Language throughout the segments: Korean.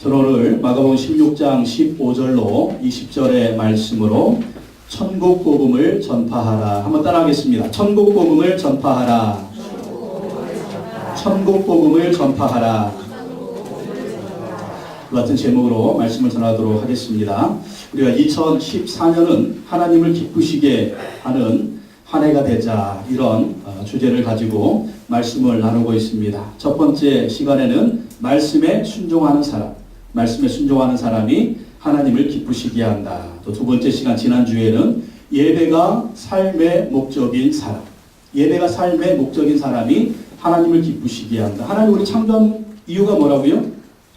저는 오늘 마가복음 16장 15절로 20절의 말씀으로 천국 복음을 전파하라. 한번 따라하겠습니다. 천국 복음을 전파하라. 천국 복음을 전파하라. 그 같은 제목으로 말씀을 전하도록 하겠습니다. 우리가 2014년은 하나님을 기쁘시게 하는 한 해가 되자, 이런 주제를 가지고 말씀을 나누고 있습니다. 첫 번째 시간에는 말씀에 순종하는 사람, 말씀에 순종하는 사람이 하나님을 기쁘시게 한다. 또 두 번째 시간, 지난주에는 예배가 삶의 목적인 사람, 예배가 삶의 목적인 사람이 하나님을 기쁘시게 한다. 하나님 우리 창조한 이유가 뭐라고요?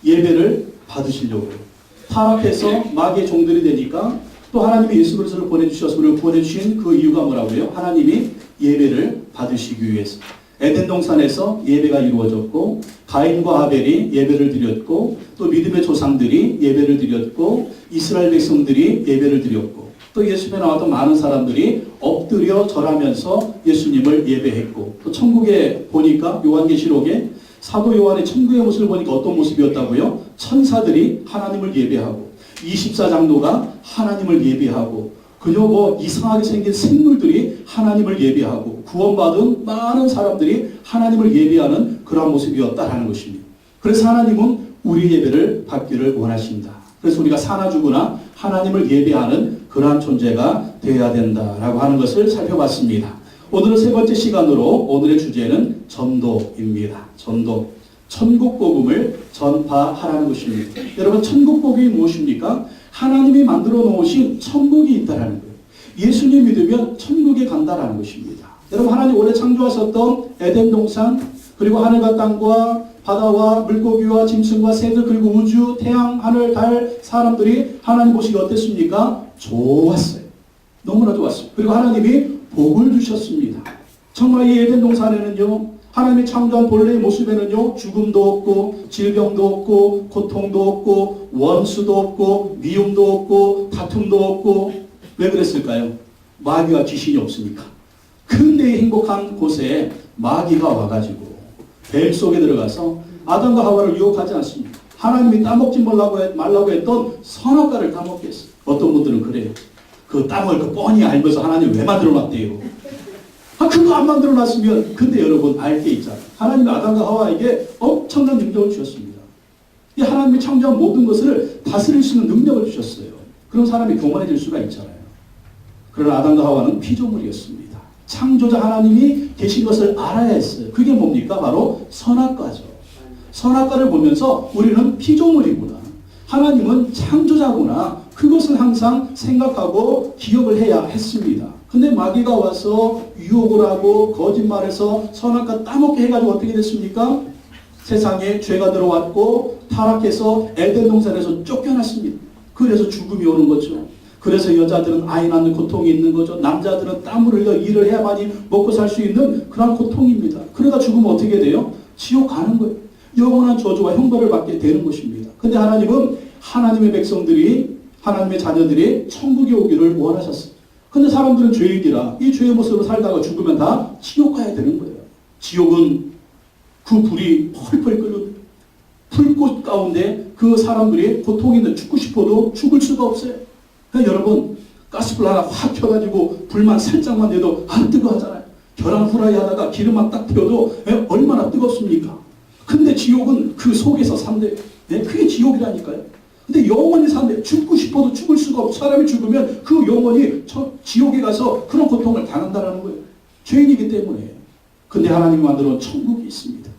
예배를 받으시려고요. 타락해서 마귀의 종들이 되니까 또 하나님이 예수 그리스도를 보내주셔서 우리를 보내주신 그 이유가 뭐라고요? 하나님이 예배를 받으시기 위해서. 에덴 동산에서 예배가 이루어졌고, 가인과 하벨이 예배를 드렸고, 또 믿음의 조상들이 예배를 드렸고, 이스라엘 백성들이 예배를 드렸고, 또 예수님에 나왔던 많은 사람들이 엎드려 절하면서 예수님을 예배했고, 또 천국에 보니까 요한계시록에 사도 요한의 천국의 모습을 보니까 어떤 모습이었다고요? 천사들이 하나님을 예배하고, 24장로가 하나님을 예배하고, 그저 이상하게 생긴 생물들이 하나님을 예배하고, 구원받은 많은 사람들이 하나님을 예배하는 그런 모습이었다라는 것입니다. 그래서 하나님은 우리 예배를 받기를 원하십니다. 그래서 우리가 사나 죽으나 하나님을 예배하는 그러한 존재가 되어야 된다라고 하는 것을 살펴봤습니다. 오늘은 세 번째 시간으로 오늘의 주제는 전도입니다. 전도. 천국 복음을 전파하라는 것입니다. 여러분, 천국 복음이 무엇입니까? 하나님이 만들어 놓으신 천국이 있다라는 거예요. 예수님 믿으면 천국에 간다라는 것입니다. 여러분, 하나님 원래 창조하셨던 에덴 동산, 그리고 하늘과 땅과 바다와 물고기와 짐승과 새들, 그리고 우주, 태양, 하늘, 달, 사람들이 하나님 보시기 어땠습니까? 좋았어요. 너무나 좋았어요. 그리고 하나님이 복을 주셨습니다. 정말 이 에덴 동산에는요, 하나님이 창조한 본래의 모습에는요, 죽음도 없고, 질병도 없고, 고통도 없고, 원수도 없고, 미움도 없고, 다툼도 없고. 왜 그랬을까요? 마귀와 귀신이 없으니까. 근대의 행복한 곳에 마귀가 와가지고 뱀 속에 들어가서 아담과 하와를 유혹하지 않습니다. 하나님이 따먹지 말라고 했던 선악과를 따먹게 했어요. 어떤 분들은 그래요. 그 땅을 그 뻔히 알면서 하나님 왜 만들어놨대요? 그거 안 만들어놨으면. 근데 여러분, 알 게 있잖아요. 하나님이 아담과 하와에게 엄청난 능력을 주셨습니다. 이 하나님이 창조한 모든 것을 다스릴 수 있는 능력을 주셨어요. 그런 사람이 교만해질 수가 있잖아요. 그러나 아담과 하와는 피조물이었습니다. 창조자 하나님이 계신 것을 알아야 했어요. 그게 뭡니까? 바로 선악과죠. 선악과를 보면서 우리는 피조물이구나, 하나님은 창조자구나, 그것을 항상 생각하고 기억을 해야 했습니다. 근데 마귀가 와서 유혹을 하고 거짓말해서 선악과 따먹게 해가지고 어떻게 됐습니까? 세상에 죄가 들어왔고 타락해서 에덴 동산에서 쫓겨났습니다. 그래서 죽음이 오는 거죠. 그래서 여자들은 아이 낳는 고통이 있는 거죠. 남자들은 땀을 흘려 일을 해야만이 먹고 살 수 있는 그런 고통입니다. 그러다 죽으면 어떻게 돼요? 지옥 가는 거예요. 영원한 저주와 형벌을 받게 되는 것입니다. 근데 하나님은 하나님의 백성들이, 하나님의 자녀들이 천국에 오기를 원하셨어요. 근데 사람들은 죄인이라 이 죄의 모습으로 살다가 죽으면 다 지옥 가야 되는 거예요. 지옥은 그 불이 펄펄 끓는 불꽃 가운데 그 사람들이 고통이 있는, 죽고 싶어도 죽을 수가 없어요. 그러니까 여러분, 가스불 하나 확 켜가지고 불만 살짝만 내도 안 뜨거 하잖아요. 계란 후라이 하다가 기름만 딱 태워도 얼마나 뜨겁습니까? 근데 지옥은 그 속에서 산대요. 그게 지옥이라니까요. 근데 영원히 산대. 죽고 싶어도 죽을 수가 없고, 사람이 죽으면 그 영원히 지옥에 가서 그런 고통을 당한다는 거예요. 죄인이기 때문에. 근데 하나님이 만들어 놓은 천국이 있습니다.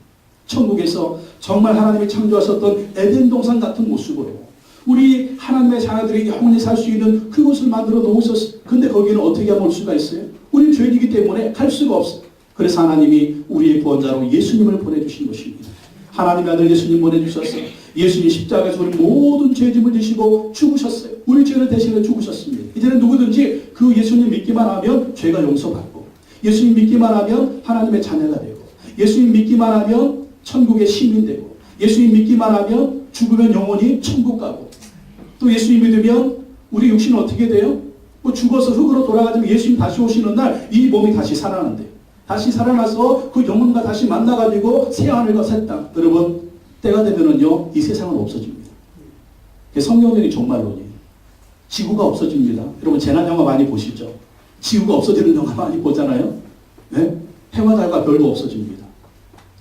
천국에서 정말 하나님이 창조하셨던 에덴 동산 같은 모습으로 우리 하나님의 자녀들이 영원히 살 수 있는 그곳을 만들어 놓으셨어요. 근데 거기는 어떻게 하면 올 수가 있어요? 우리는 죄인이기 때문에 갈 수가 없어요. 그래서 하나님이 우리의 구원자로 예수님을 보내주신 것입니다. 하나님의 아들 예수님 보내주셨어요. 예수님 십자가에서 우리 모든 죄짐을 지시고 죽으셨어요. 우리 죄를 대신해 죽으셨습니다. 이제는 누구든지 그 예수님 믿기만 하면 죄가 용서받고, 예수님 믿기만 하면 하나님의 자녀가 되고, 예수님 믿기만 하면 천국의 시민 되고, 예수님 믿기만 하면 죽으면 영원히 천국 가고, 또 예수님 믿으면 우리 육신은 어떻게 돼요? 죽어서 흙으로 돌아가지만 예수님 다시 오시는 날 이 몸이 다시 살아난대요. 다시 살아나서 그 영혼과 다시 만나가지고 새 하늘과 새 땅. 여러분, 때가 되면은요, 이 세상은 없어집니다. 성경적인 종말론이에요. 지구가 없어집니다. 여러분 재난 영화 많이 보시죠? 지구가 없어지는 영화 많이 보잖아요. 네? 해와 달과 별도 없어집니다.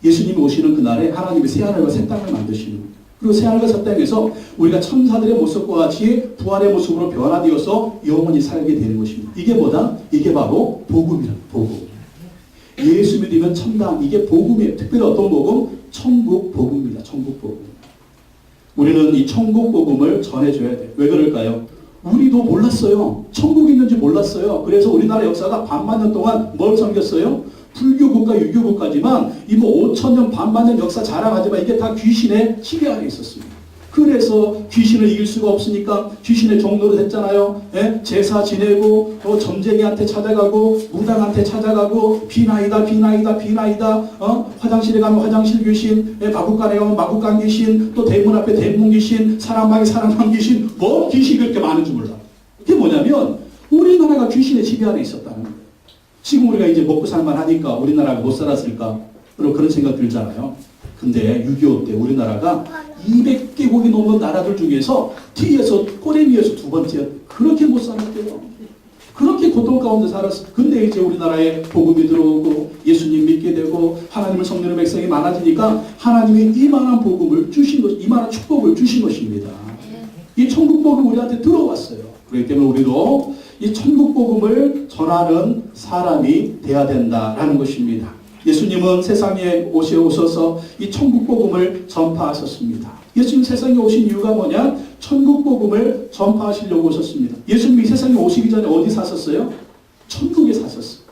예수님이 오시는 그날에 하나님이 새하늘과 새 땅을 만드시는 거예요. 그리고 새하늘과 새 땅에서 우리가 천사들의 모습과 같이 부활의 모습으로 변화되어서 영원히 살게 되는 것입니다. 이게 뭐다? 이게 바로 복음이라. 복음. 예수 믿으면 천당. 이게 복음이에요. 특별히 어떤 복음? 천국 복음입니다. 천국 복음. 우리는 이 천국 복음을 전해줘야 돼요. 왜 그럴까요? 우리도 몰랐어요. 천국이 있는지 몰랐어요. 그래서 우리나라 역사가 반만 년 동안 뭘 섬겼어요? 불교 국가, 유교 국가지만 이 뭐 5,000년, 반만 년 역사 자랑하지만 이게 다 귀신의 지배 아래 있었습니다. 그래서 귀신을 이길 수가 없으니까 귀신의 종로로 됐잖아요. 예? 제사 지내고 점쟁이한테 찾아가고 무당한테 찾아가고 비나이다 비나이다 비나이다 화장실에 가면 화장실 귀신, 마구간에 가면 마구간 귀신, 또 대문 앞에 대문 귀신, 사람방에 사람방 귀신, 뭐 귀신이 그렇게 많은지 몰라. 이게 뭐냐면 우리나라가 귀신의 지배 아래 있었다는 거예요. 지금 우리가 이제 먹고 살만 하니까 우리나라가 못 살았을까? 그런 생각 들잖아요. 근데 6.25 때 우리나라가 200개국이 넘는 나라들 중에서 뒤에서 꼬레미에서 두 번째 그렇게 못 살았대요. 그렇게 고통 가운데 살았어. 근데 이제 우리나라에 복음이 들어오고 예수님 믿게 되고 하나님을 섬기는 백성이 많아지니까 하나님이 이만한 복음을 주신 것, 이만한 축복을 주신 것입니다. 이 천국 복음 우리한테 들어왔어요. 그렇기 때문에 우리도 이 천국 복음을 전하는 사람이 돼야 된다라는 것입니다. 예수님은 세상에 오셔서 이 천국 복음을 전파하셨습니다. 예수님 세상에 오신 이유가 뭐냐? 천국 복음을 전파하시려고 오셨습니다. 예수님이 세상에 오시기 전에 어디 사셨어요? 천국에 사셨어요.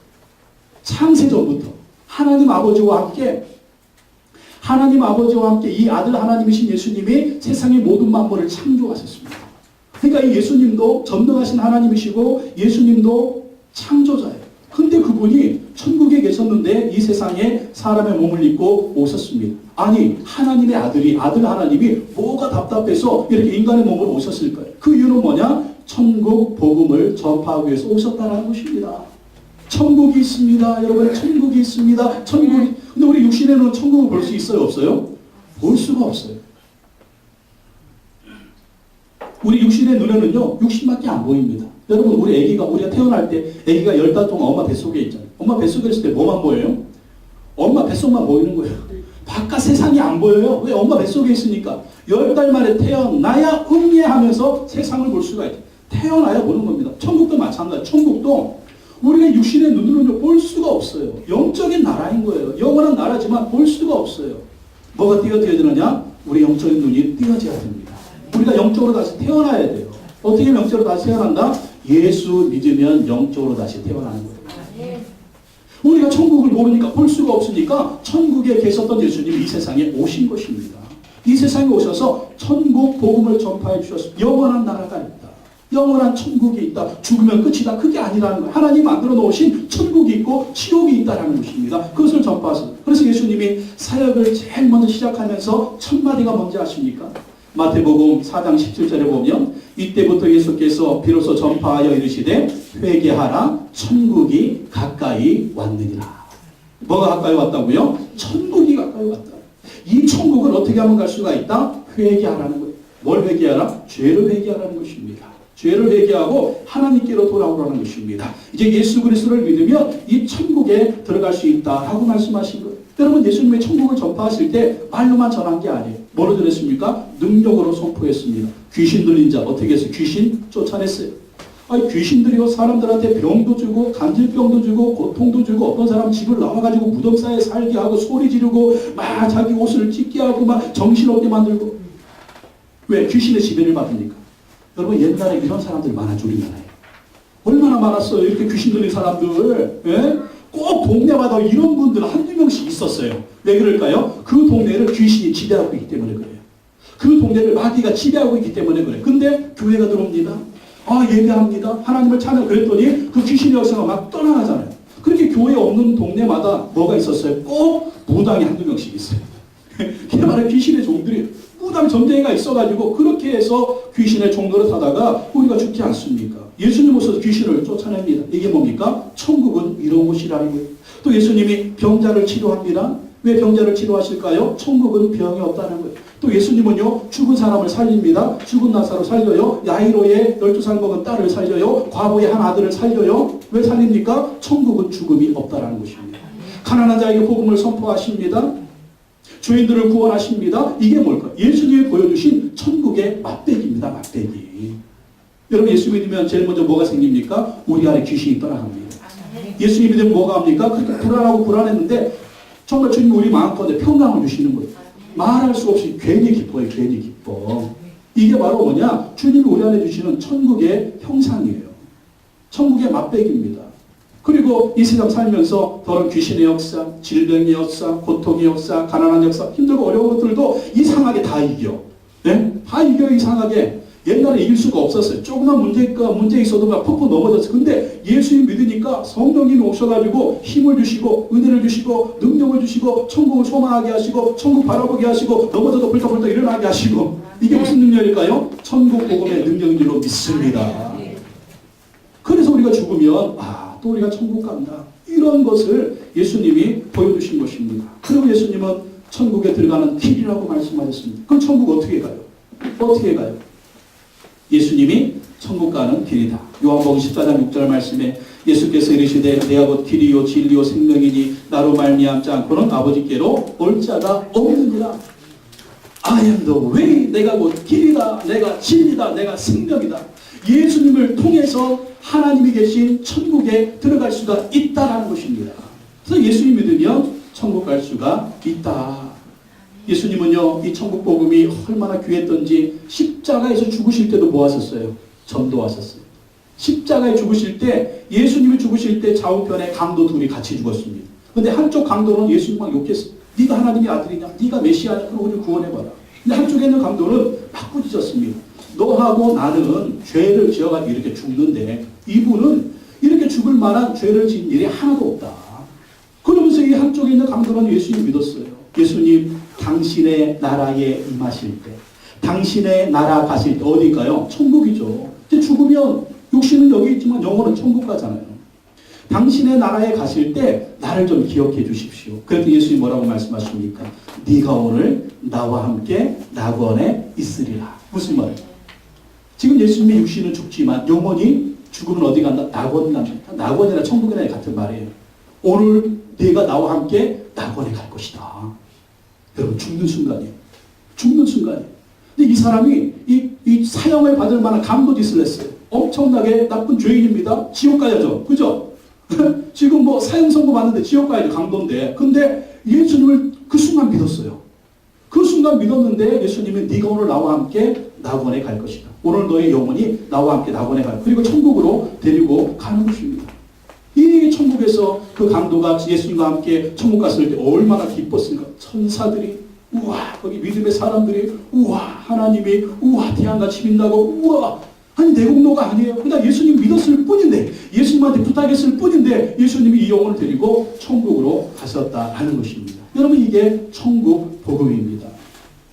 창세전부터 하나님 아버지와 함께 이 아들 하나님이신 예수님이 세상의 모든 만물을 창조하셨습니다. 그러니까 이 예수님도 전능하신 하나님이시고 예수님도 창조자예요. 근데 그분이 천국에 계셨는데 이 세상에 사람의 몸을 입고 오셨습니다. 아니 하나님의 아들 하나님이 뭐가 답답해서 이렇게 인간의 몸으로 오셨을까요? 그 이유는 뭐냐? 천국 복음을 전파하기 위해서 오셨다는 것입니다. 천국이 있습니다. 여러분 천국이 있습니다. 천국이. 근데 우리 육신에는 천국을 볼 수 있어요? 없어요? 볼 수가 없어요. 우리 육신의 눈에는요, 육신밖에 안 보입니다. 여러분, 우리가 태어날 때, 아기가 10달 동안 엄마 뱃속에 있잖아요. 엄마 뱃속에 있을 때 뭐만 보여요? 엄마 뱃속만 보이는 거예요. 바깥 세상이 안 보여요. 왜? 엄마 뱃속에 있으니까. 10달 만에 태어나야 응애하면서 세상을 볼 수가 있어요. 태어나야 보는 겁니다. 천국도 마찬가지예요. 천국도 우리가 육신의 눈으로는 볼 수가 없어요. 영적인 나라인 거예요. 영원한 나라지만 볼 수가 없어요. 뭐가 띄어져야 우리 영적인 눈이 띄어져야 됩니다. 우리가 영적으로 다시 태어나야 돼요. 어떻게 영적으로 다시 태어난다? 예수 믿으면 영적으로 다시 태어나는 거예요. 우리가 천국을 모르니까 볼 수가 없으니까 천국에 계셨던 예수님이 이 세상에 오신 것입니다. 이 세상에 오셔서 천국 복음을 전파해 주셨습니다. 영원한 나라가 있다. 영원한 천국이 있다. 죽으면 끝이다. 그게 아니라는 거예요. 하나님 만들어 놓으신 천국이 있고 지옥이 있다는 것입니다. 그것을 전파하셨어요. 그래서 예수님이 사역을 제일 먼저 시작하면서 첫 마디가 뭔지 아십니까? 마태복음 4장 17절에 보면 이때부터 예수께서 비로소 전파하여 이르시되 회개하라 천국이 가까이 왔느니라. 뭐가 가까이 왔다고요? 천국이 가까이 왔다. 이 천국을 어떻게 하면 갈 수가 있다? 회개하라는 거예요. 뭘 회개하라? 죄를 회개하라는 것입니다. 죄를 회개하고 하나님께로 돌아오라는 것입니다. 이제 예수 그리스도를 믿으면 이 천국에 들어갈 수 있다라고 말씀하신 거예요. 여러분 예수님의 천국을 전파하실 때 말로만 전한 게 아니에요. 뭐로 전했습니까? 능력으로 선포했습니다. 귀신 들린 자 어떻게 해서 귀신 쫓아냈어요. 아니 귀신들이요 사람들한테 병도 주고 간질병도 주고 고통도 주고 어떤 사람 집을 나와가지고 무덤사에 살게 하고 소리 지르고 막 자기 옷을 찢게 하고 막 정신없게 만들고. 왜? 귀신의 지배를 받으니까. 여러분 옛날에 이런 사람들 많았죠 우리나라에. 얼마나 많았어요. 이렇게 귀신 들린 사람들. 예? 꼭 동네마다 이런 분들 한두 명씩 있었어요. 왜 그럴까요? 그 동네를 귀신이 지배하고 있기 때문에 그래요. 그 동네를 마귀가 지배하고 있기 때문에 그래요. 근데 교회가 들어옵니다. 예배합니다. 하나님을 찬양 그랬더니 그 귀신의 역사가 막 떠나가잖아요. 그렇게 교회 없는 동네마다 뭐가 있었어요? 꼭 무당이 한두 명씩 있어요. 그게 바로 귀신의 종들이에요. 무당 전쟁이가 있어가지고 그렇게 해서 귀신의 종로를 타다가 우리가 죽지 않습니까? 예수님 오셔서 귀신을 쫓아냅니다. 이게 뭡니까? 천국은 이런 곳이라는 거예요. 또 예수님이 병자를 치료합니다. 왜 병자를 치료하실까요? 천국은 병이 없다는 거예요. 또 예수님은요, 죽은 사람을 살립니다. 죽은 나사로 살려요. 야이로의 12살 먹은 딸을 살려요. 과부의 한 아들을 살려요. 왜 살립니까? 천국은 죽음이 없다는 것입니다. 가난한 자에게 복음을 선포하십니다. 죄인들을 구원하십니다. 이게 뭘까? 예수님이 보여주신 천국의 맛배기입니다. 맛배기. 여러분 예수 믿으면 제일 먼저 뭐가 생깁니까? 우리 안에 귀신이 떠나갑니다. 예수님 믿으면 뭐가 합니까? 그렇게 불안하고 불안했는데 정말 주님 우리 마음가운데 평강을 주시는 거예요. 말할 수 없이 괜히 기뻐요. 괜히 기뻐. 이게 바로 뭐냐? 주님이 우리 안에 주시는 천국의 형상이에요. 천국의 맛배기입니다. 그리고 이 세상 살면서 더러운 귀신의 역사, 질병의 역사, 고통의 역사, 가난한 역사, 힘들고 어려운 것들도 이상하게 다 이겨. 네? 다 이겨 이상하게. 옛날에 이길 수가 없었어요. 조그만 문제 있어도 막 퍽퍽 넘어졌어요. 근데 예수님 믿으니까 성령님이 오셔가지고 힘을 주시고 은혜를 주시고 능력을 주시고 천국을 소망하게 하시고 천국 바라보게 하시고 넘어져도 벌떡벌떡 일어나게 하시고 이게 무슨 능력일까요? 천국 복음의 능력인 줄로 믿습니다. 그래서 우리가 죽으면 또 우리가 천국 간다. 이런 것을 예수님이 보여주신 것입니다. 그리고 예수님은 천국에 들어가는 길이라고 말씀하셨습니다. 그럼 천국 어떻게 가요? 어떻게 가요? 예수님이 천국 가는 길이다. 요한복음 14장 6절 말씀에 예수께서 이르시되 내가 곧 길이요 진리요 생명이니 나로 말미암지 않고는 아버지께로 올 자가 없느니라. I am the way. 내가 곧 길이다. 내가 진리다. 내가 생명이다. 예수님을 통해서 하나님이 계신 천국에 들어갈 수가 있다라는 것입니다. 그래서 예수님 믿으면 천국 갈 수가 있다. 예수님은요, 이 천국 복음이 얼마나 귀했던지 십자가에서 죽으실 때도 뭐 하셨어요? 전도하셨어요. 십자가에 죽으실 때, 예수님이 죽으실 때 좌우편에 강도 둘이 같이 죽었습니다. 근데 한쪽 강도는 예수님만 욕했어요. 네가 하나님의 아들이냐? 네가 메시아냐? 그럼 우리를 구원해봐라. 근데 한쪽에 있는 강도는 막 부딪혔습니다. 너하고 나는 죄를 지어가지고 이렇게 죽는데 이분은 이렇게 죽을 만한 죄를 지은 일이 하나도 없다. 그러면서 이 한쪽에 있는 강도는 예수님 믿었어요. 예수님 당신의 나라에 임하실 때, 당신의 나라 가실 때 어디일까요? 천국이죠. 이제 죽으면 육신은 여기 있지만 영혼은 천국 가잖아요. 당신의 나라에 가실 때 나를 좀 기억해 주십시오. 그래서 예수님이 뭐라고 말씀하십니까? 네가 오늘 나와 함께 낙원에 있으리라. 무슨 말이에요? 지금 예수님의 육신은 죽지만 영혼이 죽으면 어디 간다? 낙원 갑니다. 낙원이나 천국이나 같은 말이에요. 오늘 네가 나와 함께 낙원에 갈 것이다. 여러분 죽는 순간이에요. 죽는 순간이에요. 근데 이 사람이 이 사형을 받을 만한 강도 짓을 했어요. 엄청나게 나쁜 죄인입니다. 지옥 가야죠. 그죠? 지금 뭐 사형 선고 받는데 지옥 가야죠. 강도인데. 근데 예수님을 그 순간 믿었어요. 그 순간 믿었는데 예수님이 네가 오늘 나와 함께 낙원에 갈 것이다. 오늘 너의 영혼이 나와 함께 낙원에 갈. 그리고 천국으로 데리고 가는 것입니다. 이 천국에서 그 강도가 예수님과 함께 천국 갔을 때 얼마나 기뻤을까. 천사들이 우와, 거기 믿음의 사람들이 우와, 하나님이 우와, 태양같이 빛나고 우와, 아니 내공로가 아니에요. 그냥 예수님 믿었을 뿐인데, 예수님한테 부탁했을 뿐인데 예수님이 이 영혼을 데리고 천국으로 가셨다라는 것입니다. 여러분 이게 천국 복음입니다.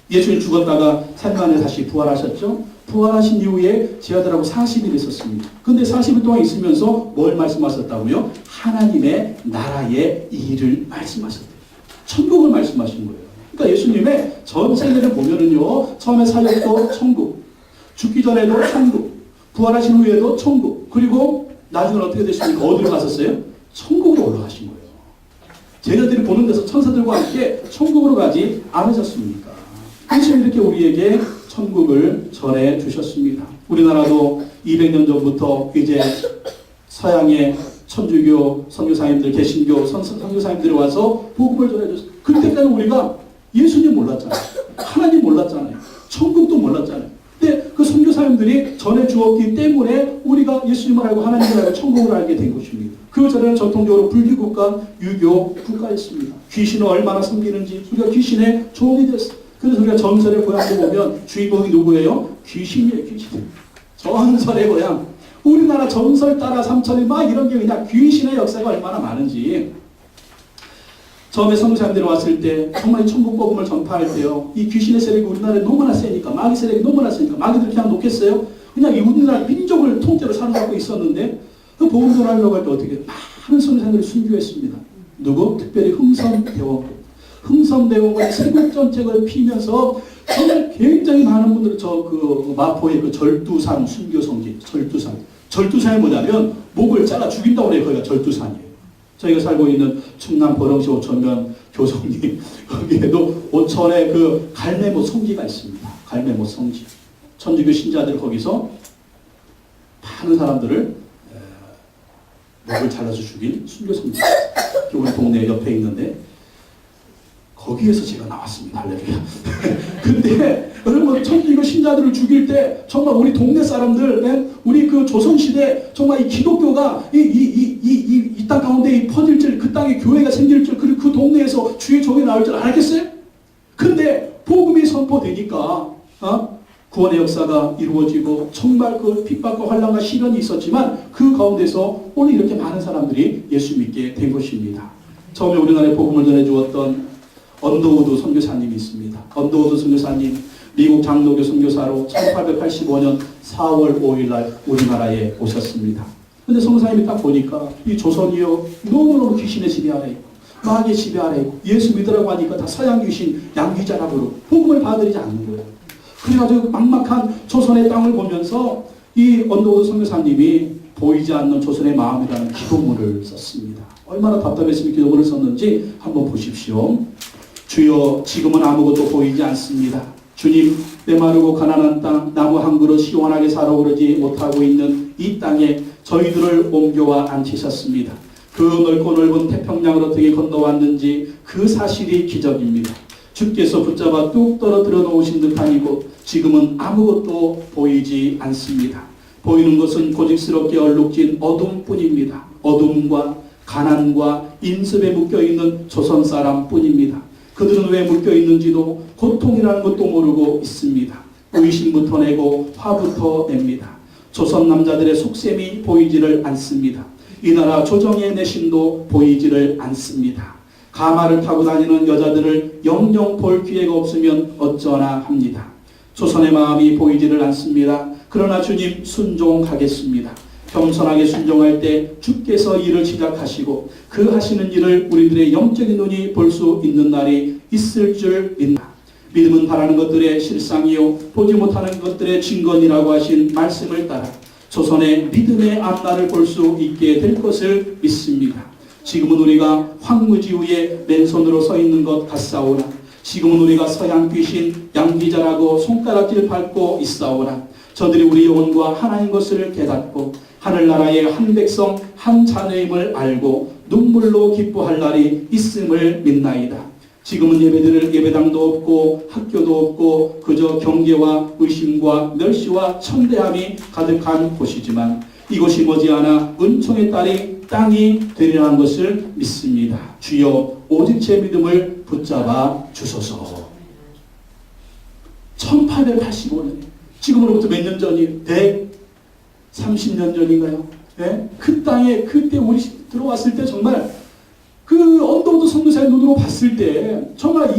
예수님 죽었다가 3일 만에 다시 부활하셨죠. 부활하신 이후에 제 아들하고 40일 있었습니다. 근데 40일 동안 있으면서 뭘 말씀하셨다고요? 하나님의 나라의 일을 말씀하셨대요. 천국을 말씀하신 거예요. 그러니까 예수님의 전 생애를 보면은요, 처음에 사역도 천국, 죽기 전에도 천국, 부활하신 후에도 천국, 그리고 나중에 어떻게 되십니까? 어디로 가셨어요? 천국으로 올라가신 거예요. 제자들이 보는 데서 천사들과 함께 천국으로 가지 않으셨습니까? 그래서 이렇게 우리에게 천국을 전해 주셨습니다. 우리나라도 200년 전부터 이제 서양의 천주교 선교사님들, 개신교 선교사님들이 와서 복음을 전해줬어요. 그때까지 우리가 예수님 몰랐잖아요. 하나님 몰랐잖아요. 천국도 몰랐잖아요. 근데 그 선교사님들이 전해 주었기 때문에 우리가 예수님을 알고 하나님을 알고 천국을 알게 된 것입니다. 그 전에는 전통적으로 불교국가, 유교 국가였습니다. 귀신을 얼마나 섬기는지 우리가 귀신의 종이 됐어요. 그래서 우리가 전설의 고향도 보면 주인공이 누구예요? 귀신이에요, 귀신. 전설의 고향. 우리나라 전설 따라 삼천리 막 이런 게 그냥 귀신의 역사가 얼마나 많은지. 처음에 선교사님들이 왔을 때 정말 천국 복음을 전파할 때요. 이 귀신의 세력이 우리나라에 너무나 세니까, 마귀 세력이 너무나 세니까 마귀들 그냥 놓겠어요? 그냥 이 우리나라 민족을 통째로 사로잡고 있었는데 그 복음 전하려고 할 때 어떻게 많은 선교사님들이 순교했습니다. 누구? 특별히 흥선대원군. 흥선대원군이 세국전쟁을 피면서 정말 굉장히 많은 분들이 그 마포의 그 절두산 순교성지, 절두산이 뭐냐면 목을 잘라 죽인다고 그래요. 거기가 절두산이에요. 저희가 살고 있는 충남 보령시 오천면 교성리 거기에도 오천에 그 갈매못 성지가 있습니다. 갈매못 성지. 천주교 신자들 거기서 많은 사람들을 목을 잘라서 죽인 순교성지. 우리 동네 옆에 있는데 거기에서 제가 나왔습니다. 할렐루야. 근데 여러분 천주교 신자들을 죽일 때 정말 우리 동네 사람들, 우리 그 조선시대 정말 이 기독교가 이 땅 가운데 퍼질 줄, 그 땅에 교회가 생길 줄, 그 동네에서 주의 종이 나올 줄 알겠어요? 근데 복음이 선포되니까 구원의 역사가 이루어지고 정말 그 핍박과 환난과 시련이 있었지만 그 가운데서 오늘 이렇게 많은 사람들이 예수 믿게 된 것입니다. 처음에 우리나라에 복음을 전해주었던 언더우드 선교사님이 있습니다. 언더우드 선교사님 미국 장로교 선교사로 1885년 4월 5일 날 우리나라에 오셨습니다. 근데 선교사님이 딱 보니까 이 조선이요 너무너무 귀신의 지배 아래 있고 마귀의 지배 아래 있고 예수 믿으라고 하니까 다 서양 귀신 양귀자라고 복음을 받아들이지 않는 거예요. 그래가지고 막막한 조선의 땅을 보면서 이 언더우드 선교사님이 보이지 않는 조선의 마음이라는 기도문을 썼습니다. 얼마나 답답했으면 기도문을 썼는지 한번 보십시오. 주여 지금은 아무것도 보이지 않습니다. 주님 메마르고 가난한 땅 나무 한 그루 시원하게 살아 오르지 못하고 있는 이 땅에 저희들을 옮겨와 앉히셨습니다. 그 넓고 넓은 태평양을 어떻게 건너왔는지 그 사실이 기적입니다. 주께서 붙잡아 뚝 떨어뜨려 놓으신 듯한 이곳 지금은 아무것도 보이지 않습니다. 보이는 것은 고집스럽게 얼룩진 어둠뿐입니다. 어둠과 가난과 인습에 묶여있는 조선 사람뿐입니다. 그들은 왜 묶여있는지도 고통이라는 것도 모르고 있습니다. 의심부터 내고 화부터 냅니다. 조선 남자들의 속셈이 보이지를 않습니다. 이 나라 조정의 내심도 보이지를 않습니다. 가마를 타고 다니는 여자들을 영영 볼 기회가 없으면 어쩌나 합니다. 조선의 마음이 보이지를 않습니다. 그러나 주님 순종하겠습니다. 겸손하게 순종할 때 주께서 일을 시작하시고 그 하시는 일을 우리들의 영적인 눈이 볼 수 있는 날이 있을 줄 믿는다. 믿음은 바라는 것들의 실상이요 보지 못하는 것들의 증거니라고 하신 말씀을 따라 조선의 믿음의 앞날을 볼 수 있게 될 것을 믿습니다. 지금은 우리가 황무지 위에 맨손으로 서 있는 것 같사오나 지금은 우리가 서양 귀신 양귀자라고 손가락질 밟고 있사오나 저들이 우리 영혼과 하나인 것을 깨닫고 하늘나라의 한 백성 한 자녀임을 알고 눈물로 기뻐할 날이 있음을 믿나이다. 지금은 예배당도 없고 학교도 없고 그저 경계와 의심과 멸시와 천대함이 가득한 곳이지만 이곳이 머지않아 은총의 땅이 되리라는 것을 믿습니다. 주여 오직 제 믿음을 붙잡아 주소서. 1885년 지금으로부터 몇 년 전이 130년 전인가요? 네? 그 땅에 그때 우리 들어왔을 때 정말 그 언더우드 선교사의 눈으로 봤을 때 정말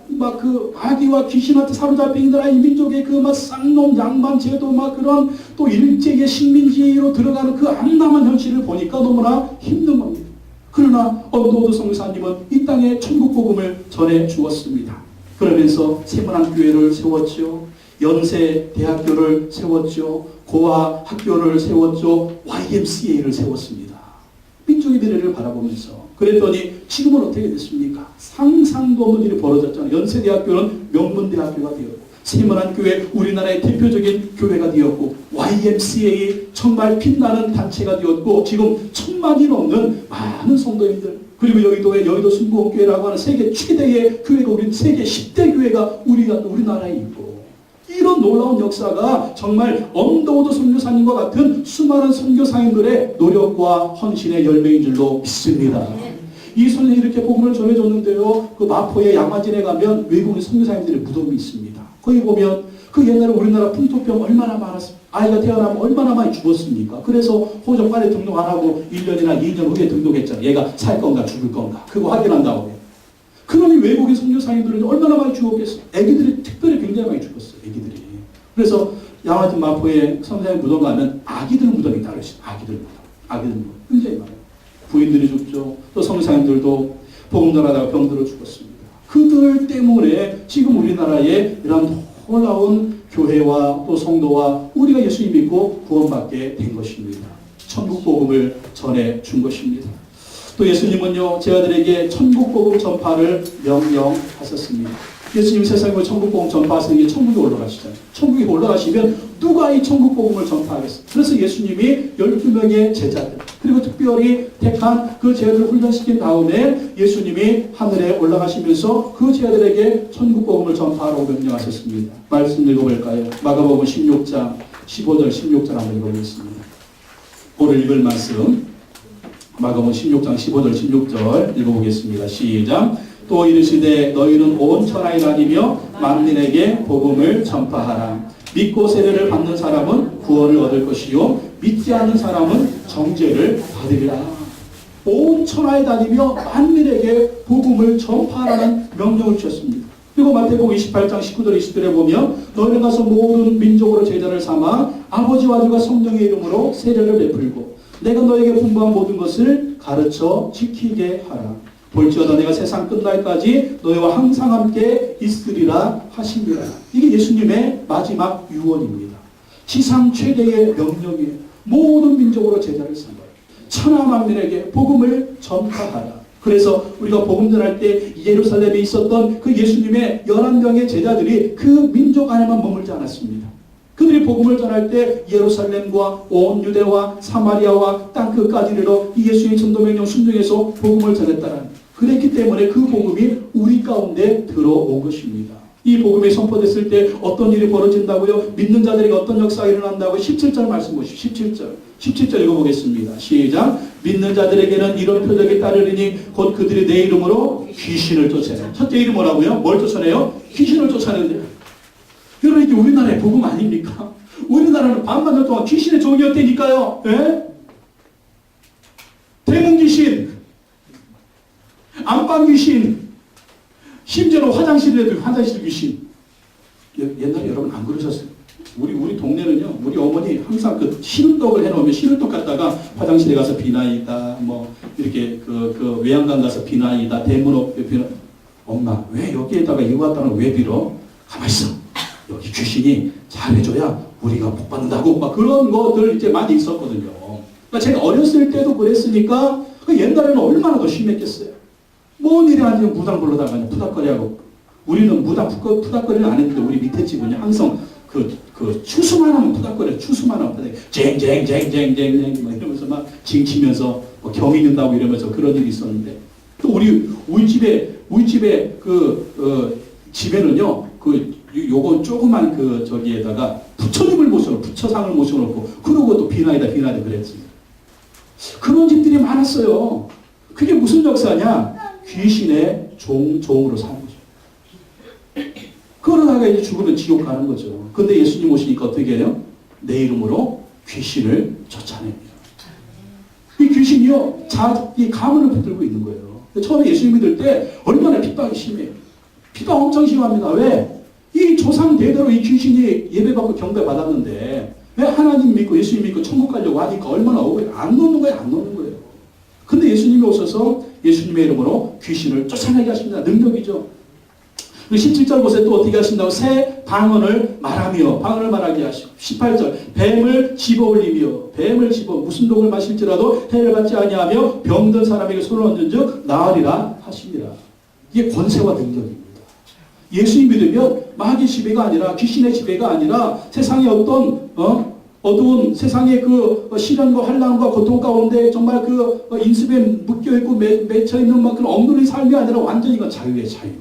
막 그 마귀와 귀신한테 사로잡힌 이 민족의 그 막 쌍놈 양반 제도 막 그런 또 일제의 식민지로 들어가는 그 암담한 현실을 보니까 너무나 힘든 겁니다. 그러나 언더우드 선교사님은 이 땅에 천국 복음을 전해 주었습니다. 그러면서 세문안교회를 세웠죠. 연세 대학교를 세웠죠. 고아 학교를 세웠죠. YMCA를 세웠습니다. 민족의 미래를 바라보면서 그랬더니 지금은 어떻게 됐습니까? 상상도 없는 일이 벌어졌잖아요. 연세대학교는 명문대학교가 되었고 세문안교회 우리나라의 대표적인 교회가 되었고 YMCA 정말 빛나는 단체가 되었고 지금 1000만이 넘는 많은 성도님들 그리고 여의도 순복음교회라고 하는 세계 최대의 교회가 우리 세계 10대 교회가 우리나라에 있고 이런 놀라운 역사가 정말 언더우드 선교사님과 같은 수많은 선교사님들의 노력과 헌신의 열매인 줄로 믿습니다. 이 선생님이 이렇게 복음을 전해줬는데요. 그 마포의 양화진에 가면 외국인 선교사님들의 무덤이 있습니다. 거기 보면 그 옛날에 우리나라 풍토병 얼마나 많았습니까? 아이가 태어나면 얼마나 많이 죽었습니까? 그래서 호적관에 등록 안 하고 1년이나 2년 후에 등록했잖아요. 얘가 살 건가 죽을 건가 그거 확인한 다음에. 그러니 외국인 선교사님들은 얼마나 많이 죽었겠어요? 애기들이 특별히 굉장히 많이 죽었어요. 애기들이. 그래서 양화진 마포에 선교사님 무덤 가면 아기들 무덤이 따로 있어요. 아기들 무덤. 굉장히 많아요. 부인들이 죽죠. 또 선교사님들도 복음 전하다가 병들어 죽었습니다. 그들 때문에 지금 우리나라에 이런 놀라운 교회와 또 성도와 우리가 예수님 믿고 구원받게 된 것입니다. 천국 복음을 전해 준 것입니다. 또 예수님은요, 제 아들에게 천국 복음 전파를 명령하셨습니다. 예수님 세상에 천국 복음 전파하시는 게 천국에 올라가시잖아요. 천국에 올라가시면 누가 이 천국 복음을 전파하겠어요? 그래서 예수님이 12명의 제자들, 그리고 특별히 택한 그 제자들을 훈련시킨 다음에 예수님이 하늘에 올라가시면서 그 제자들에게 천국 복음을 전파하라고 명령하셨습니다. 말씀 읽어볼까요? 마가복음 16장 15절 16절 한번 읽어보겠습니다. 오늘 읽을 말씀 마가복음 16장 15절 16절 읽어보겠습니다. 시작. 또 이르시되 너희는 온 천하에 다니며 만민에게 복음을 전파하라. 믿고 세례를 받는 사람은 구원을 얻을 것이요 믿지 않는 사람은 정죄를 받으리라. 온 천하에 다니며 만민에게 복음을 전파하라는 명령을 주셨습니다. 그리고 마태복음 28장 19절 20절에 보면 너희는 가서 모든 민족으로 제자를 삼아 아버지와 아들과 성령의 이름으로 세례를 베풀고 내가 너에게 분부한 모든 것을 가르쳐 지키게 하라. 볼지어다 내가 세상 끝날까지 너희와 항상 함께 있으리라 하시니라. 이게 예수님의 마지막 유언입니다. 지상 최대의 명령이에요. 모든 민족으로 제자를 삼아라. 천하 만민에게 복음을 전파하라. 그래서 우리가 복음 전할 때 예루살렘에 있었던 그 예수님의 11명의 제자들이 그 민족 안에만 머물지 않았습니다. 그들이 복음을 전할 때 예루살렘과 온 유대와 사마리아와 땅끝까지 이르러 이 예수의 전도명령 순종해서 복음을 전했다는, 그랬기 때문에 그 복음이 우리 가운데 들어온 것입니다. 이 복음이 선포됐을 때 어떤 일이 벌어진다고요? 믿는 자들에게 어떤 역사가 일어난다고 17절 말씀 보십시오. 17절 읽어보겠습니다. 시작. 믿는 자들에게는 이런 표적이 따르리니 곧 그들이 내 이름으로 귀신을 쫓아내요. 첫째 이름 뭐라고요? 뭘 쫓아내요? 귀신을 쫓아내는데요. 여러분, 이게 우리나라의 복음 아닙니까? 우리나라는 반만년 동안 귀신의 종이었다니까요. 예? 대문 귀신, 안방 귀신, 심지어는 화장실에도 화장실 귀신. 옛날에 여러분 안 그러셨어요? 우리 동네는요, 우리 어머니 항상 그 시루떡을 해놓으면 시루떡 갖다가 화장실에 가서 비나이다, 뭐 이렇게 그 외양간 가서 비나이다, 대문 앞에 비나. 엄마 왜 여기에다가 이거 갖다는 왜 빌어? 가만 있어. 여기 귀신이 잘해줘야 우리가 복 받는다고 막 그런 것들 이제 많이 있었거든요. 그러니까 제가 어렸을 때도 그랬으니까 그 옛날에는 얼마나 더 심했겠어요. 뭔 일이 아니면 무당 불러다가 푸닥거리하고, 우리는 무당 푸닥거리는 안 했는데 우리 밑에 집은요 항상 그 추수만 하면 푸닥거려. 추수만 하면 푸닥거려. 쟁쟁쟁쟁쟁쟁 막 이러면서 막 징치면서 뭐 경 있는다고 이러면서 그런 일이 있었는데, 또 우리 집에 집에는요 요거 조그만 저기에다가 부처님을 모셔놓고 부처상을 모셔놓고 그러고 또 비나이다 그랬습니다. 그런 집들이 많았어요. 그게 무슨 역사냐? 귀신의 종으로 사는 거죠. 그러다가 이제 죽으면 지옥 가는 거죠. 근데 예수님 오시니까 어떻게 해요? 내 이름으로 귀신을 쫓아냅니다. 이 귀신이요, 이 가문을 붙들고 있는 거예요. 처음에 예수님 믿을 때 얼마나 핍박이 심해요. 핍박 엄청 심합니다. 왜? 이 조상 대대로 이 귀신이 예배받고 경배받았는데 왜 하나님 믿고 예수님 믿고 천국 가려고 하니까 얼마나 억울해요. 안 노는 거예요. 근데 예수님이 오셔서 예수님의 이름으로 귀신을 쫓아내게 하십니다. 능력이죠. 17절 보세요. 또 어떻게 하신다고? 새 방언을 말하게 하시고, 18절 뱀을 집어올리며, 무슨 독을 마실지라도 해를 받지 아니하며 병든 사람에게 손을 얹은 즉 나으리라 하십니다. 이게 권세와 능력입니다. 예수님 믿으면 마귀의 지배가 아니라, 귀신의 지배가 아니라 세상의 어떤 어두운 세상의 그 시련과 환난과 고통 가운데 정말 인습에 묶여있고 맺혀있는 그런 억눌린 삶이 아니라 완전히 이건 자유의 자유.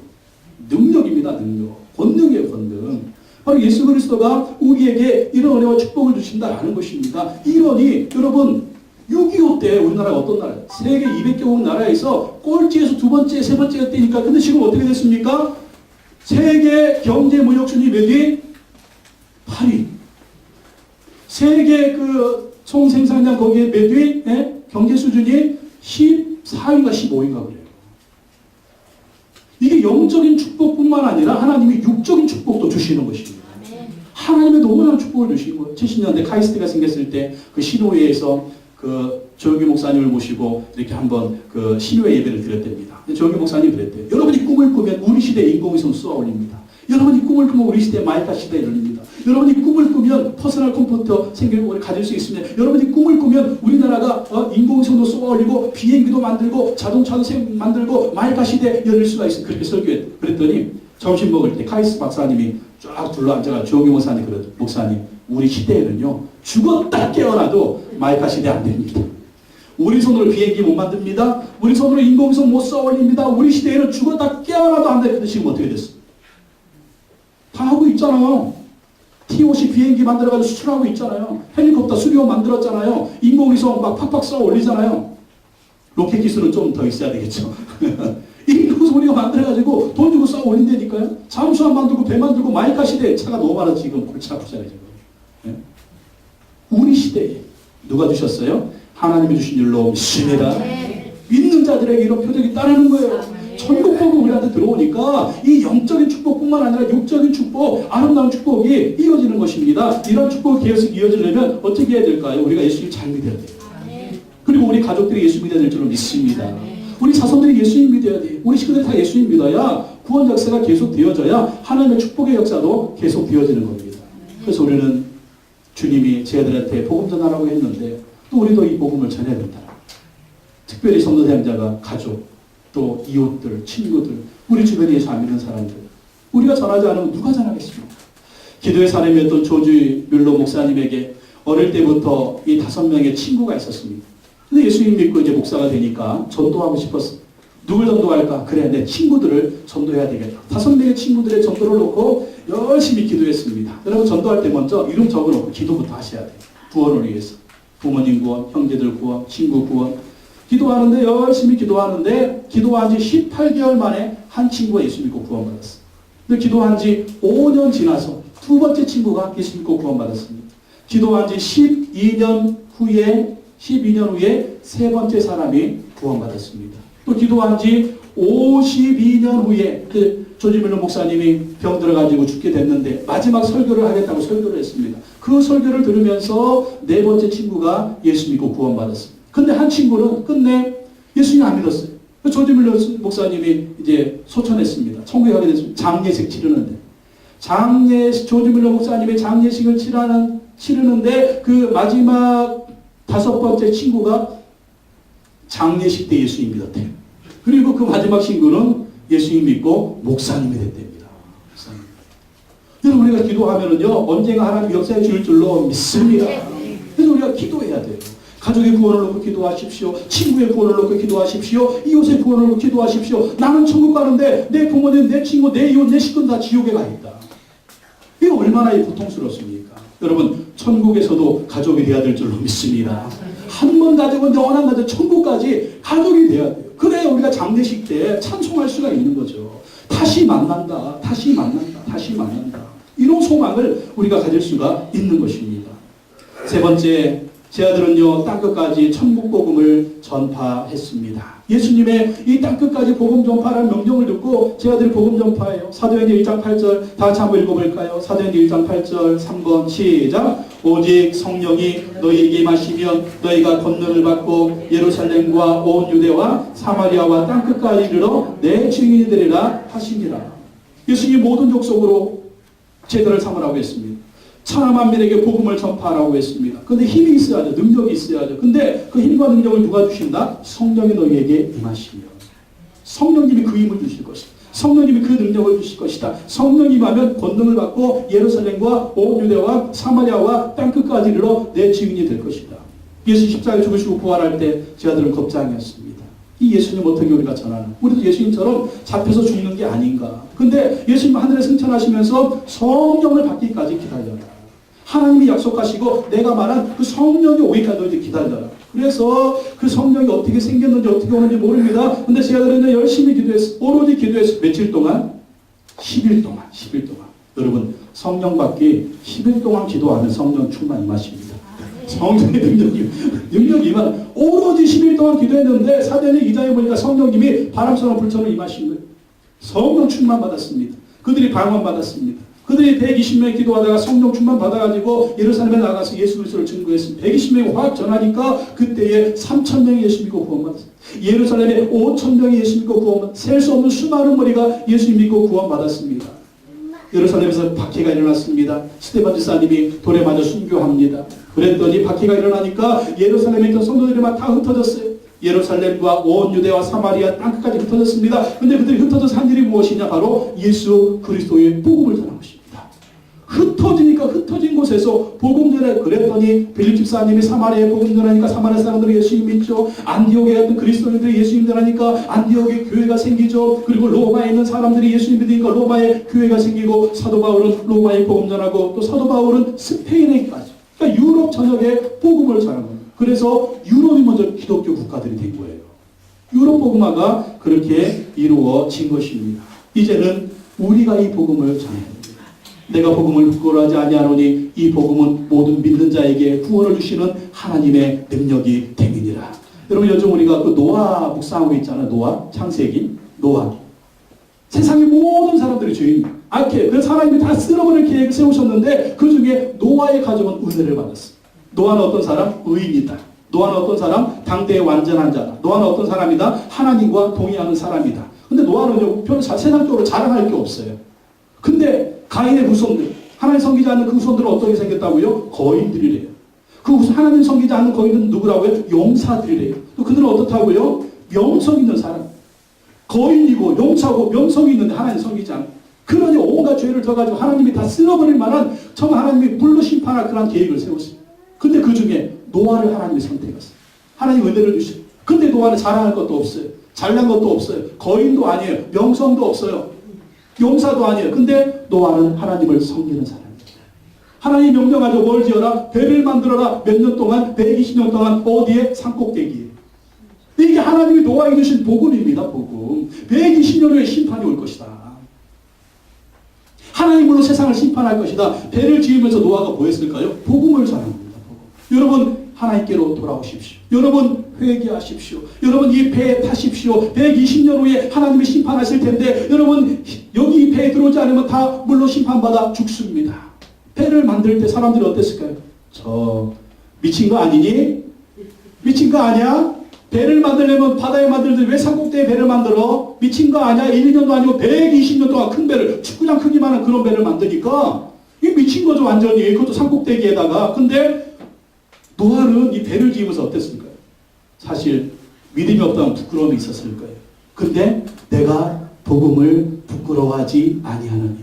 능력입니다. 능력. 권능이에요. 권능. 바로 예수 그리스도가 우리에게 이런 은혜와 축복을 주신다라는 것입니다. 이러니 여러분 6.25 때 우리나라가 어떤 나라예요? 세계 200개국 나라에서 꼴찌에서 두 번째, 세 번째가 되니까, 근데 지금 어떻게 됐습니까? 세계 경제 무역 순위 몇 위? 8위. 세계 총 생산량 거기에 몇 위? 네? 경제 수준이 14위인가 15위인가 그래요. 이게 영적인 축복뿐만 아니라 하나님이 육적인 축복도 주시는 것입니다. 하나님의 너무나 축복을 주시는 거예요. 70년대 카이스트가 생겼을 때 그 시노이에서 조영기 목사님을 모시고 이렇게 한번 신유회 예배를 드렸답니다. 조영기 목사님이 그랬대요. 여러분이 꿈을 꾸면 우리 시대에 인공위성 쏘아 올립니다. 여러분이 꿈을 꾸면 우리 시대에 마이카 시대에 열립니다. 여러분이 꿈을 꾸면 퍼스널 컴퓨터 생명을 가질 수 있습니다. 여러분이 꿈을 꾸면 우리나라가 인공위성도 쏘아 올리고 비행기도 만들고 자동차도 만들고 마이카 시대에 열릴 수가 있어요. 그렇게 설교했대요. 그랬더니 점심 먹을 때 카이스 박사님이 쫙 둘러앉아가 조영기 목사님 그래도 목사님 우리 시대에는요 죽었다 깨어나도 마이카 시대 안 됩니다. 우리 손으로 비행기 못 만듭니다. 우리 손으로 인공위성 못 쏘아 올립니다. 우리 시대에는 죽었다 깨어나도 안 돼. 근데 지금 어떻게 됐어? 다 하고 있잖아요. T-50 비행기 만들어가지고 수출하고 있잖아요. 헬리콥터 수리호 만들었잖아요. 인공위성 막 팍팍 쏘아 올리잖아요. 로켓 기술은 좀 더 있어야 되겠죠. 인공위성 우리가 만들어가지고 돈 주고 쏘아 올린다니까요. 잠수함 만들고 배 만들고 마이카 시대에 차가 너무 많아 지금 골치 아프잖아요. 지금. 네? 우리 시대에 누가 주셨어요? 하나님이 주신 일로 믿습니다. 믿는 자들에게 이런 표적이 따르는 거예요. 천국복이 우리한테 들어오니까 이 영적인 축복뿐만 아니라 육적인 축복, 아름다운 축복이 이어지는 것입니다. 이런 축복이 계속 이어지려면 어떻게 해야 될까요? 우리가 예수님 잘 믿어야 돼요. 그리고 우리 가족들이 예수 믿어야 될 줄로 믿습니다. 우리 자손들이 예수님 믿어야 돼요. 우리 식구들이 다 예수님 믿어야 구원 역사가 계속 되어져야 하나님의 축복의 역사도 계속 되어지는 겁니다. 그래서 우리는 주님이 쟤들한테 복음 전하라고 했는데 또 우리도 이 복음을 전해야 된다. 특별히 성도 사역자가 가족, 또 이웃들, 친구들, 우리 주변에 예수 안 믿는 사람들 우리가 전하지 않으면 누가 전하겠습니까? 기도의 사람이었던 조지 뮬러 목사님에게 어릴 때부터 이 5명의 친구가 있었습니다. 근데 예수님 믿고 이제 목사가 되니까 전도하고 싶었어. 누굴 전도할까? 그래, 내 친구들을 전도해야 되겠다. 5명의 친구들의 전도를 놓고 열심히 기도했습니다. 여러분 전도할 때 먼저 이름 적어놓고 기도부터 하셔야 돼요. 구원을 위해서. 부모님 구원, 형제들 구원, 친구 구원. 기도하는데 열심히 기도하는데 기도한 지 18개월 만에 한 친구가 예수 믿고 구원받았어요. 근데 기도한 지 5년 지나서 두 번째 친구가 예수 믿고 구원받았습니다. 기도한 지 12년 후에 세 번째 사람이 구원받았습니다. 또 기도한 지 52년 후에 조지 밀러 목사님이 병 들어가지고 죽게 됐는데 마지막 설교를 하겠다고 설교를 했습니다. 그 설교를 들으면서 네 번째 친구가 예수 믿고 구원받았습니다. 근데 한 친구는 끝내 예수님 안 믿었어요. 조지 밀러 목사님이 이제 소천했습니다. 천국에 가게 됐습니다. 장례식 치르는데. 조지 밀러 목사님의 장례식을 치르는데 그 마지막 5번째 친구가 장례식 때 예수님 믿었대요. 그리고 그 마지막 친구는 예수님 믿고 목사님이 됐답니다. 목사님. 여러분 우리가 기도하면은요 언젠가 하나님 역사해 줄 줄로 믿습니다. 그래서 우리가 기도해야 돼요. 가족의 구원을 놓고 기도하십시오. 친구의 구원을 놓고 기도하십시오. 이웃의 구원을 놓고 기도하십시오. 나는 천국 가는데 내 부모님, 내 친구, 내 이웃, 내 식구는 다 지옥에 가 있다. 이게 얼마나 고통스럽습니까? 여러분 천국에서도 가족이 돼야 될 줄로 믿습니다. 한 번 가족은 영원한 가족, 천국까지 가족이 돼야 돼요. 그래야 우리가 장례식 때 찬송할 수가 있는 거죠. 다시 만난다, 다시 만난다, 다시 만난다. 이런 소망을 우리가 가질 수가 있는 것입니다. 세 번째, 제 아들은요 땅끝까지 천국 복음을 전파했습니다. 예수님의 이 땅끝까지 복음 전파라는 명령을 듣고 제 아들이 복음 전파해요. 사도행전 1장 8절 다 같이 한번 읽어볼까요? 사도행전 1장 8절 3번 시작. 오직 성령이 너희에게 임하시면 너희가 권능을 받고 예루살렘과 온 유대와 사마리아와 땅끝까지 이르러 내 증인이 되리라 하시니라. 예수님 모든 족속으로 제자를 삼으라고 했습니다. 천하 만민에게 복음을 전파하라고 했습니다. 근데 힘이 있어야죠. 능력이 있어야죠. 근데 그 힘과 능력을 누가 주신다? 성령이 너희에게 임하시면. 성령님이 그 힘을 주실 것이다. 성령님이 그 능력을 주실 것이다. 성령이 임하면 권능을 받고 예루살렘과 온 유대와 사마리아와 땅끝까지 이르러 내 증인이 될 것이다. 예수 십자가에 죽으시고 부활할 때 제 아들은 겁장이었습니다. 이 예수님 어떻게 우리가 전하는? 우리도 예수님처럼 잡혀서 죽는 게 아닌가. 근데 예수님 하늘에 승천하시면서 성령을 받기까지 기다려라. 하나님이 약속하시고 내가 말한 그 성령이 오기까지 너희들 기다려라. 그래서 그 성령이 어떻게 생겼는지 어떻게 오는지 모릅니다. 근데 제 아들은 열심히 기도했어. 오로지 기도했어. 며칠 동안? 10일 동안. 10일 동안. 여러분 성령 받기 10일 동안 기도하면 성령 충만 임하십니다. 성령의 능력이 임하는 오로지 10일 동안 기도했는데 사도행전 2장에 보니까 성령님이 바람처럼 불처럼 임하신 거예요. 성령 충만 받았습니다. 그들이 방언 받았습니다. 그들이 120명이 기도하다가 성령 충만 받아가지고 예루살렘에 나가서 예수 그리스도를 증거했습니다. 120명이 확 전하니까 그때에 3,000명이 예수 믿고 구원받았습니다. 예루살렘에 5,000명이 예수 믿고 구원받았습니다. 셀 수 없는 수많은 머리가 예수 믿고 구원받았습니다. 예루살렘에서 박해가 일어났습니다. 스데반 지사님이 돌에 맞아 순교합니다. 그랬더니 박해가 일어나니까 예루살렘에 있던 성도들이 막 다 흩어졌어요. 예루살렘과 온 유대와 사마리아 땅끝까지 흩어졌습니다. 근데 그들이 흩어져서 한 일이 무엇이냐? 바로 예수 그리스도의 복음을 전한 것입니다. 흩어지니까 흩어진 곳에서 복음 전해. 그랬더니 빌립 집사님이 사마리아에 복음 전하니까 사마리아 사람들이 예수님 믿죠. 안디옥에 갔던 그리스도인들이 예수님 전하니까 안디옥에 교회가 생기죠. 그리고 로마에 있는 사람들이 예수님 믿으니까 로마에 교회가 생기고, 사도 바울은 로마에 복음 전하고, 또 사도 바울은 스페인에까지, 그러니까 유럽 전역에 복음을 전한 겁니다. 그래서 유럽이 먼저 기독교 국가들이 된 거예요. 유럽 복음화가 그렇게 이루어진 것입니다. 이제는 우리가 이 복음을 전해야 됩니다. 내가 복음을 부끄러워하지 아니하노니 이 복음은 모든 믿는 자에게 구원을 주시는 하나님의 능력이 됨이니라. 여러분, 요즘 우리가 그 노아 묵상하고 있잖아요. 노아, 창세기, 노아. 세상의 모든 사람들이 죄인입니다. 악해. 그래서 하나님이 다 쓸어버릴 계획을 세우셨는데 그 중에 노아의 가족은 은혜를 받았습니다. 노아는 어떤 사람? 의인이다. 노아는 어떤 사람? 당대의 완전한 자다. 노아는 어떤 사람이다? 하나님과 동의하는 사람이다. 근데 노아는요, 별로 세상적으로 자랑할 게 없어요. 근데 가인의 후손들, 하나님 섬기지 않는 그 후손들은 어떻게 생겼다고요? 거인들이래요. 그 하나님 섬기지 않는 거인들은 누구라고요? 용사들이래요. 또 그들은 어떻다고요? 명성 있는 사람. 거인이고 용사고 명성이 있는데 하나님 섬기지 않고, 그러니 온갖 죄를 져가지고 하나님이 다 쓸어버릴 만한, 정말 하나님이 물로 심판할 그런 계획을 세웠어요. 근데 그 중에 노아를 하나님이 선택했어요. 하나님 은혜를 주시고. 근데 노아는 자랑할 것도 없어요. 잘난 것도 없어요. 거인도 아니에요. 명성도 없어요. 용사도 아니에요. 근데 노아는 하나님을 섬기는 사람입니다. 하나님이 명령하죠. 뭘 지어라? 배를 만들어라. 몇 년 동안? 120년 동안 어디에? 산꼭대기에. 이게 하나님이 노아에게 주신 복음입니다. 복음. 120년 후에 심판이 올 것이다. 하나님으로 세상을 심판할 것이다. 배를 지으면서 노아가 뭐 했을까요? 복음을 전합니다. 복음. 여러분, 하나님께로 돌아오십시오. 여러분, 회개하십시오. 여러분, 이 배에 타십시오. 120년 후에 하나님이 심판하실 텐데, 여러분, 여기 이 배에 들어오지 않으면 다 물로 심판받아 죽습니다. 배를 만들 때 사람들이 어땠을까요? 저 미친 거 아니니? 미친 거 아니야? 배를 만들려면 바다에 만들지 왜 산꼭대기에 배를 만들어? 미친 거 아니야? 1, 2년도 아니고 120년 동안 큰 배를, 축구장 크기만한 그런 배를 만드니까 이 미친 거죠, 완전히. 그것도 산꼭대기에다가. 근데 노아는 이 배를 지으면서 어땠습니까? 사실 믿음이 없다면 부끄러움이 있었을 거예요. 근데 내가 복음을 부끄러워하지 아니하노니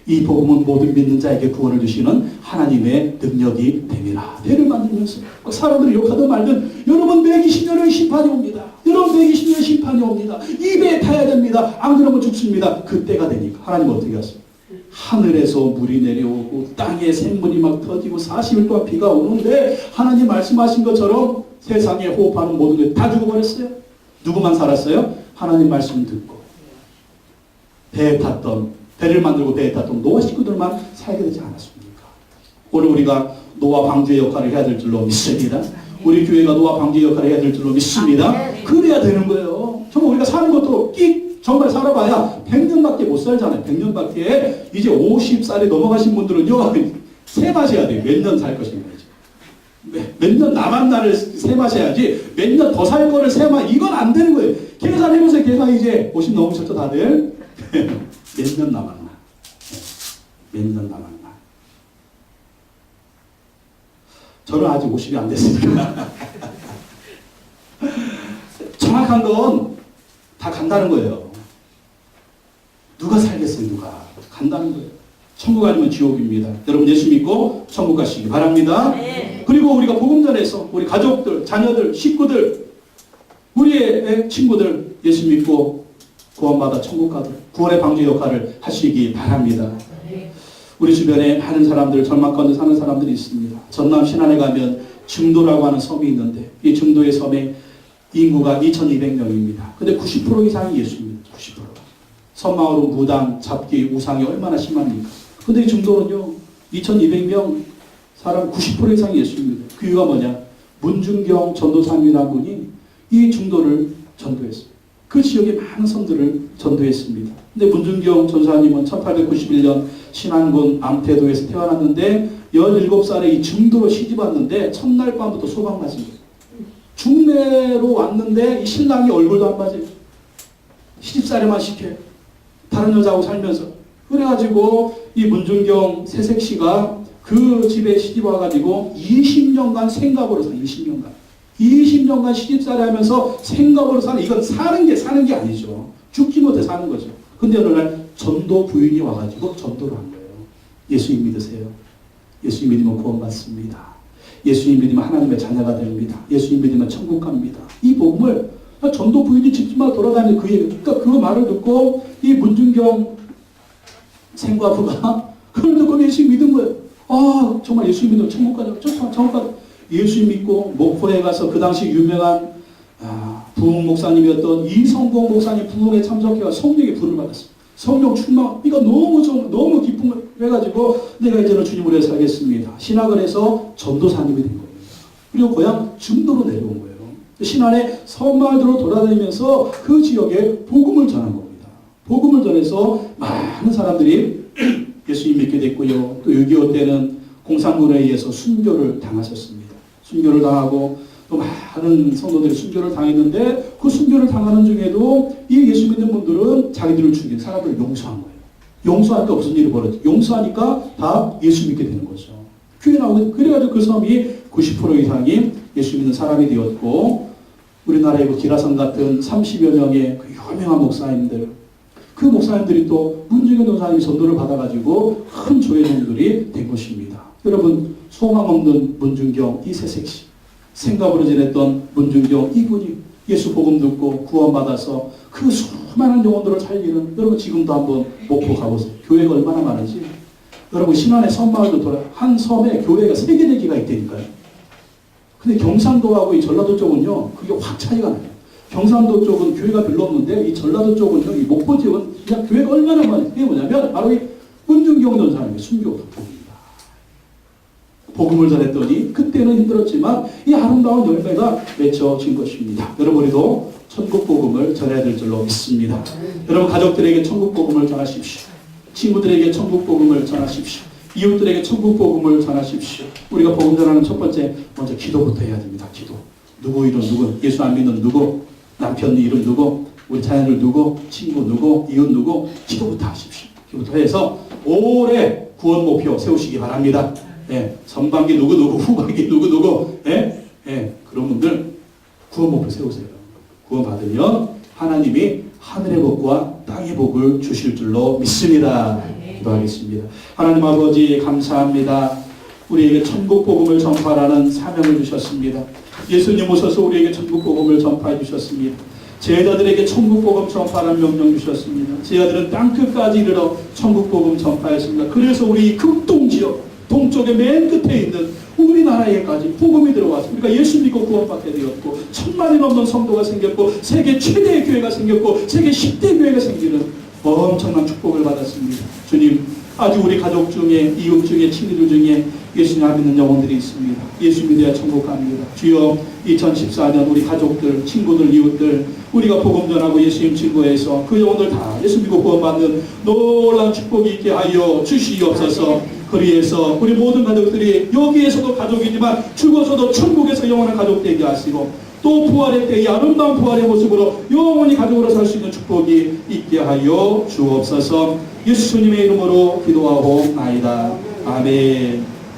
이 복음은 모든 믿는 자에게 구원을 주시는 하나님의 능력이 됨이라. 배를 만들면서 사람들이 욕하든 말든, 여러분 120년의 심판이 옵니다. 여러분 120년의 심판이 옵니다. 이 배에 타야 됩니다. 안 그러면 죽습니다. 그때가 되니까 하나님 어떻게 하십니까? 하늘에서 물이 내려오고 땅에 샘물이 막 터지고 40일 동안 비가 오는데, 하나님 말씀하신 것처럼 세상에 호흡하는 모든 게 다 죽어버렸어요. 누구만 살았어요? 하나님 말씀 듣고 배에 탔던, 배를 만들고 배에 탔던 노아 식구들만 살게 되지 않았습니까? 오늘 우리가 노아 방주의 역할을 해야 될 줄로 믿습니다. 우리 교회가 노아 방주의 역할을 해야 될 줄로 믿습니다. 그래야 되는 거예요. 정말 우리가 사는 것도 정말 살아봐야 100년밖에 못 살잖아요. 100년밖에. 이제 50살이 넘어가신 분들은요, 세마셔야 돼요. 몇 년 살 것인가. 몇 년 남은 날을 세마셔야지, 몇 년 더 살 거를 이건 안 되는 거예요. 계산해보세요. 계산 이제 50 넘으셨죠, 다들? 몇 년 남았나? 몇 년 남았나? 저는 아직 50이 안 됐으니까. 정확한 건 다 간다는 거예요. 누가 살겠어요, 누가? 간다는 거예요. 천국 아니면 지옥입니다. 여러분 예수 믿고 천국 가시기 바랍니다. 네. 그리고 우리가 복음 전해서 우리 가족들, 자녀들, 식구들, 우리의 친구들 예수 믿고 구원받아 천국 가도록 구원의 방주 역할을 하시기 바랍니다. 네. 우리 주변에 많은 사람들, 절망 가운데 사는 사람들이 있습니다. 전남 신안에 가면 증도라고 하는 섬이 있는데, 이 증도의 섬에 인구가 2,200명입니다. 근데 90% 이상이 예수입니다. 90%. 섬마을은 무당, 잡기, 우상이 얼마나 심합니까? 근데 이 증도는요, 2,200명 사람 90% 이상이 예수입니다. 그 이유가 뭐냐? 문중경 전도사님이라는 분이 이 증도를 전도했습니다. 그 지역의 많은 섬들을 전도했습니다. 근데 문준경 전사님은 1891년 신안군 암태도에서 태어났는데 17살에 이 중도로 시집 왔는데 첫날 밤부터 소방 맞은 거예요. 중매로 왔는데 이 신랑이 얼굴도 안 맞아요. 시집살이만 시켜. 다른 여자하고 살면서. 그래가지고 이 문준경 새색시가 그 집에 시집 와가지고 20년간 생각으로 산 20년간. 20년간 시집살이 하면서 생각으로 사는, 이건 사는 게 아니죠. 죽지 못해 사는 거죠. 근데 어느 날 전도 부인이 와가지고 전도를 한 거예요. 예수님 믿으세요. 예수님 믿으면 구원받습니다. 예수님 믿으면 하나님의 자녀가 됩니다. 예수님 믿으면 천국 갑니다. 이 복음을 전도 부인이 집집마다 돌아다니는 그 얘기, 그러니까 그 말을 듣고 이 문준경 생과부가 그걸 듣고 예수님 믿은 거예요. 아, 정말 예수님 믿으면 천국 가자. 천국 가자. 예수님 믿고 목포에 가서 그 당시 유명한 부흥 목사님이었던 이성공 목사님 부흥에 참석해서 성령의 불을 받았어요. 성령 충만, 이거 너무 기쁜 거 해가지고 내가 이제는 주님을 위해 살겠습니다. 신학을 해서 전도사님이 된 거예요. 그리고 고향 중도로 내려온 거예요. 신안에 섬마을로 돌아다니면서 그 지역에 복음을 전한 겁니다. 복음을 전해서 많은 사람들이 예수님 믿게 됐고요. 또 6.25 때는 공산군에 의해서 순교를 당하셨습니다. 순교를 당하고 또 많은 성도들이 순교를 당했는데 그 순교를 당하는 중에도 이 예수 믿는 분들은 자기들을 죽인 사람들을 용서한 거예요. 용서하니까 무슨 일이 벌어져? 용서하니까 다 예수 믿게 되는 거죠. 교회 나오고 그래가지고 그 섬이 90% 이상이 예수 믿는 사람이 되었고 우리나라의 그 기라성 같은 30여 명의 그 유명한 목사님들 그 목사님들이 또 문준경 전사님이 전도를 받아가지고 큰 조회종들이 된 것입니다. 여러분 소망 없는 문준경 이세색씨 생각으로 지냈던 문준경 이분이 예수 복음 듣고 구원받아서 그 수많은 영혼들을 살리는 여러분 지금도 한번 목포 가보세요. 교회가 얼마나 많은지 여러분 신안의 섬마을도 돌아 한 섬에 교회가 3개 있다니까요. 근데 경상도하고 이 전라도 쪽은요 그게 확 차이가 나요. 경상도 쪽은 교회가 별로 없는데 이 전라도 쪽은요 이 목포 지역은 그냥 교회가 얼마나 많아요. 그게 뭐냐면 바로 이 문준경 전사님의 순교 복음입니다. 복음을 전했더니 그때는 힘들었지만 이 아름다운 열매가 맺혀진 것입니다. 여러분도 천국 복음을 전해야 될 줄로 믿습니다. 여러분 가족들에게 천국 복음을 전하십시오. 친구들에게 천국 복음을 전하십시오. 이웃들에게 천국 복음을 전하십시오. 우리가 복음 전하는 첫 번째 먼저 기도부터 해야 됩니다. 기도. 누구 이름 누구, 예수 안 믿는 누구, 남편 이름 누구, 우리 자녀들 누구, 친구 누구, 이웃 누구, 기도부터 하십시오. 기도부터 해서 올해 구원 목표 세우시기 바랍니다. 예, 전반기 누구 후반기 누구 그런 분들 구원 목표 세우세요. 구원 받으면 하나님이 하늘의 복과 땅의 복을 주실 줄로 믿습니다. 기도하겠습니다. 하나님 아버지 감사합니다. 우리에게 천국 복음을 전파하라는 사명을 주셨습니다. 예수님 오셔서 우리에게 천국 복음을 전파해 주셨습니다. 제자들에게 천국 복음 전파하라는 명령 주셨습니다. 제자들은 땅끝까지 이르러 천국 복음 전파했습니다. 그래서 우리 극동지역 동쪽의 맨 끝에 있는 우리나라에까지 복음이 들어와서 우리가 예수 믿고 구원받게 되었고 1000만이 넘는 성도가 생겼고 세계 최대의 교회가 생겼고 세계 10대 교회가 생기는 엄청난 축복을 받았습니다. 주님 아주 우리 가족 중에 이웃 중에 친구들 중에 예수님 안 믿는 영혼들이 있습니다. 예수 믿어야 천국 갑니다. 주여 2014년 우리 가족들 친구들 이웃들 우리가 복음 전하고 예수님 증거해서 그 영혼들 다 예수 믿고 구원받는 놀라운 축복이 있게 하여 주시옵소서. 그리해서 우리 모든 가족들이 여기에서도 가족이지만 죽어서도 천국에서 영원한 가족 되게 하시고 또 부활의 때 이 아름다운 부활의 모습으로 영원히 가족으로 살 수 있는 축복이 있게 하여 주옵소서. 예수님의 이름으로 기도하옵나이다. 아멘.